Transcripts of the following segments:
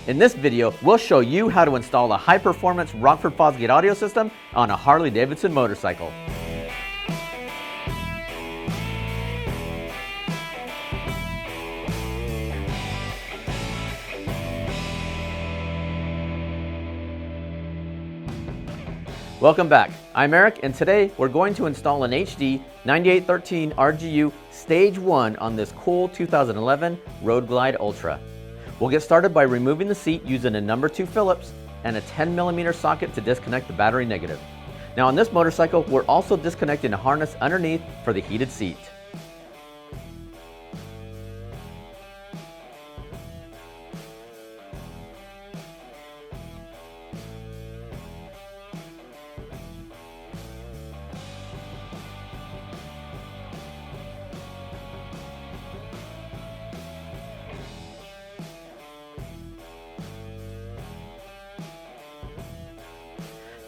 In this video, we'll show you how to install a high-performance Rockford Fosgate audio system on a Harley-Davidson motorcycle. Welcome back. I'm Eric, and today we're going to install an HD9813RGU-STAGE1 on this cool 2011 Road Glide Ultra. We'll get started by removing the seat using a number 2 Phillips and a 10mm socket to disconnect the battery negative. Now on this motorcycle, we're also disconnecting a harness underneath for the heated seat.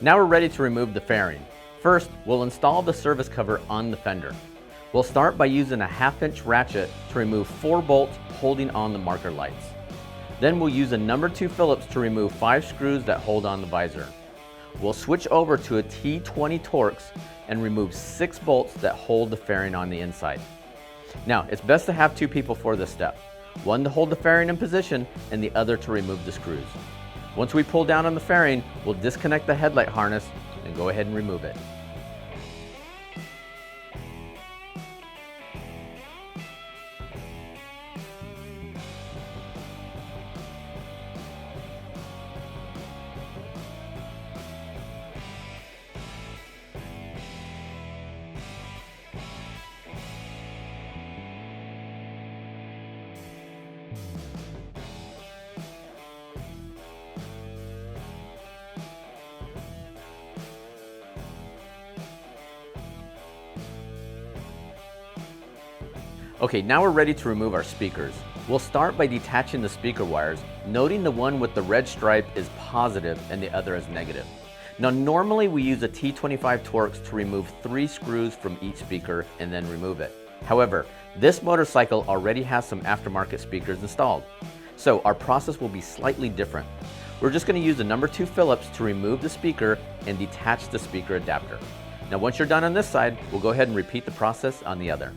Now we're ready to remove the fairing. First, we'll install the service cover on the fender. We'll start by using a 1/2-inch ratchet to remove 4 bolts holding on the marker lights. Then we'll use a number 2 Phillips to remove 5 screws that hold on the visor. We'll switch over to a T20 Torx and remove 6 bolts that hold the fairing on the inside. Now, it's best to have 2 people for this step. One to hold the fairing in position and the other to remove the screws. Once we pull down on the fairing, we'll disconnect the headlight harness and go ahead and remove it. Okay, now we're ready to remove our speakers. We'll start by detaching the speaker wires, noting the one with the red stripe is positive and the other is negative. Now normally we use a T25 Torx to remove 3 screws from each speaker and then remove it. However, this motorcycle already has some aftermarket speakers installed, so our process will be slightly different. We're just going to use the number 2 Phillips to remove the speaker and detach the speaker adapter. Now once you're done on this side, we'll go ahead and repeat the process on the other.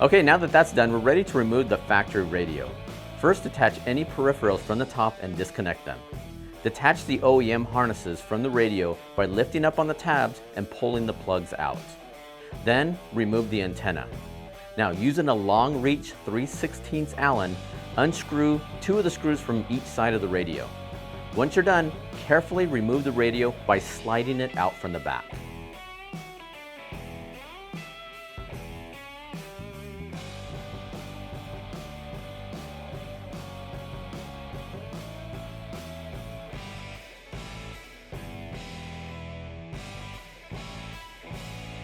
Okay, now that that's done, we're ready to remove the factory radio. First, detach any peripherals from the top and disconnect them. Detach the OEM harnesses from the radio by lifting up on the tabs and pulling the plugs out. Then, remove the antenna. Now, using a long reach 3/16 Allen, unscrew 2 of the screws from each side of the radio. Once you're done, carefully remove the radio by sliding it out from the back.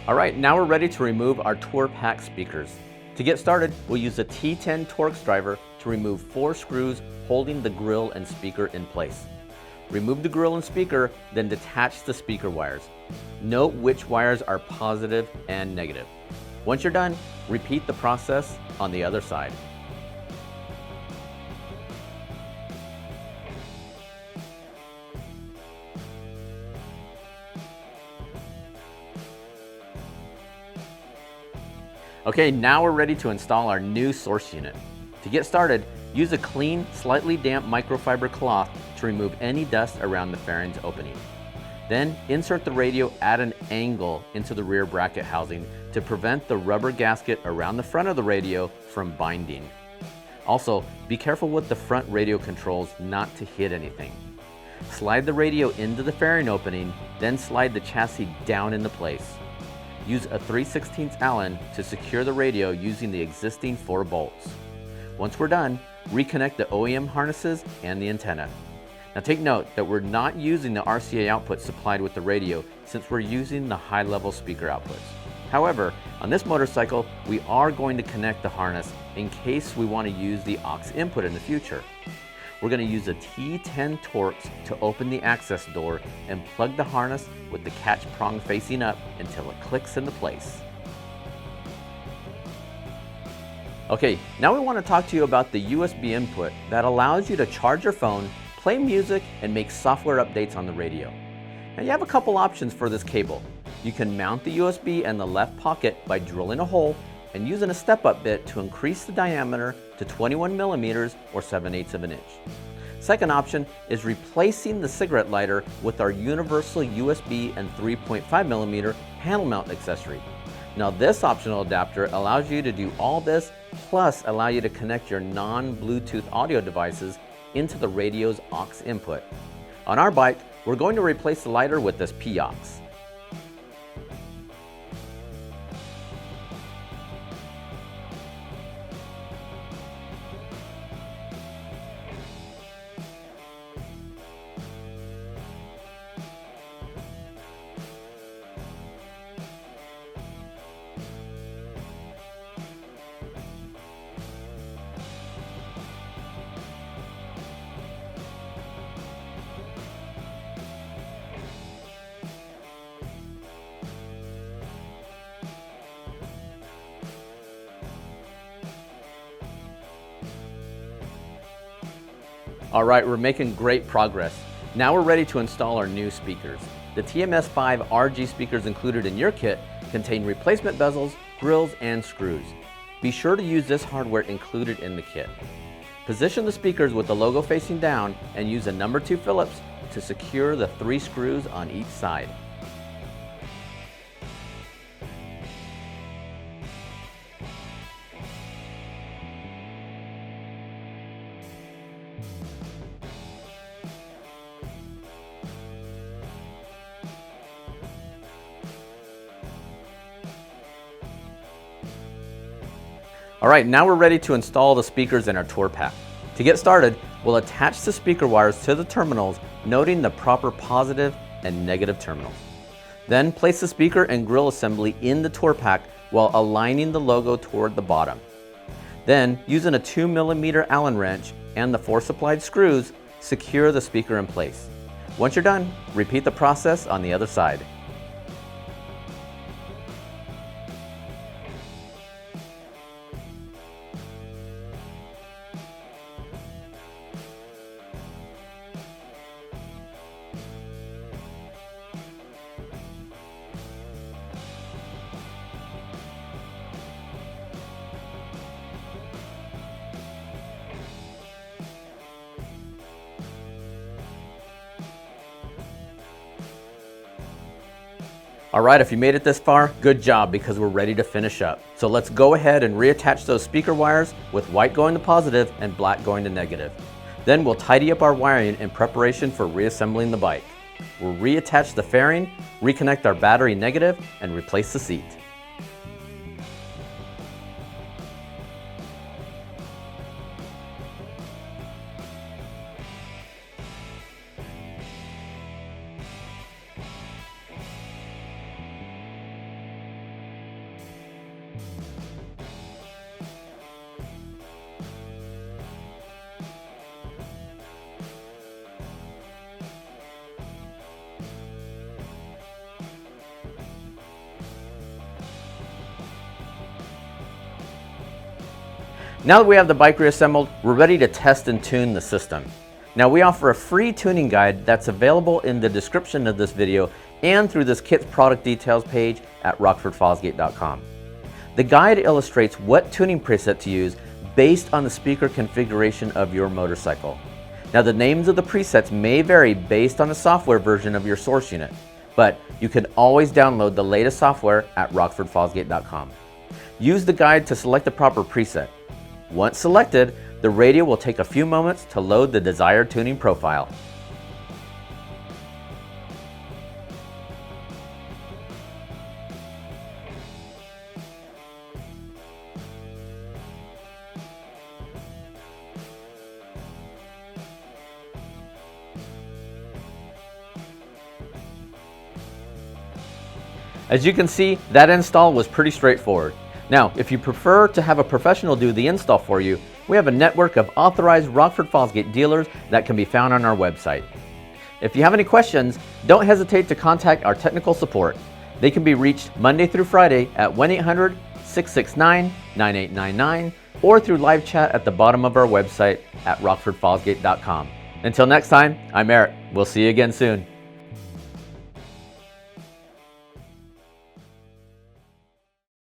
Alright, now we're ready to remove our Tour Pak speakers. To get started, we'll use a T10 Torx driver to remove 4 screws holding the grill and speaker in place. Remove the grill and speaker, then detach the speaker wires. Note which wires are positive and negative. Once you're done, repeat the process on the other side. Okay, now we're ready to install our new source unit. To get started, use a clean, slightly damp microfiber cloth to remove any dust around the fairing's opening. Then insert the radio at an angle into the rear bracket housing to prevent the rubber gasket around the front of the radio from binding. Also, be careful with the front radio controls not to hit anything. Slide the radio into the fairing opening, then slide the chassis down into place. Use a 3/16 Allen to secure the radio using the existing 4 bolts. Once we're done, reconnect the OEM harnesses and the antenna. Now take note that we're not using the RCA output supplied with the radio since we're using the high-level speaker outputs. However, on this motorcycle, we are going to connect the harness in case we want to use the AUX input in the future. we're going to use a T10 Torx to open the access door and plug the harness with the catch prong facing up until it clicks into place. Okay, now we want to talk to you about the USB input that allows you to charge your phone, play music, and make software updates on the radio. Now you have a couple options for this cable. You can mount the USB in the left pocket by drilling a hole and using a step-up bit to increase the diameter to 21 millimeters or 7/8 of an inch. Second option is replacing the cigarette lighter with our universal USB and 3.5 millimeter handle mount accessory. Now this optional adapter allows you to do all this, plus allow you to connect your non-Bluetooth audio devices into the radio's aux input. On our bike, we're going to replace the lighter with this PAUX. All right, we're making great progress. Now we're ready to install our new speakers. The TMS5 RG speakers included in your kit contain replacement bezels, grills, and screws. Be sure to use this hardware included in the kit. Position the speakers with the logo facing down and use a number 2 Phillips to secure the 3 screws on each side. All right, now we're ready to install the speakers in our Tour Pak. To get started, we'll attach the speaker wires to the terminals, noting the proper positive and negative terminals. Then place the speaker and grill assembly in the Tour Pak while aligning the logo toward the bottom. Then, using a 2 millimeter Allen wrench and the 4 supplied screws, secure the speaker in place. Once you're done, repeat the process on the other side. All right, if you made it this far, good job, because we're ready to finish up. So let's go ahead and reattach those speaker wires with white going to positive and black going to negative. Then we'll tidy up our wiring in preparation for reassembling the bike. We'll reattach the fairing, reconnect our battery negative, and replace the seat. Now that we have the bike reassembled, we're ready to test and tune the system. Now we offer a free tuning guide that's available in the description of this video and through this kit's product details page at rockfordfosgate.com. The guide illustrates what tuning preset to use based on the speaker configuration of your motorcycle. Now the names of the presets may vary based on the software version of your source unit, but you can always download the latest software at rockfordfosgate.com. Use the guide to select the proper preset. Once selected, the radio will take a few moments to load the desired tuning profile. As you can see, that install was pretty straightforward. Now, if you prefer to have a professional do the install for you, we have a network of authorized Rockford Fosgate dealers that can be found on our website. If you have any questions, don't hesitate to contact our technical support. They can be reached Monday through Friday at 1-800-669-9899 or through live chat at the bottom of our website at rockfordfosgate.com. Until next time, I'm Eric. We'll see you again soon.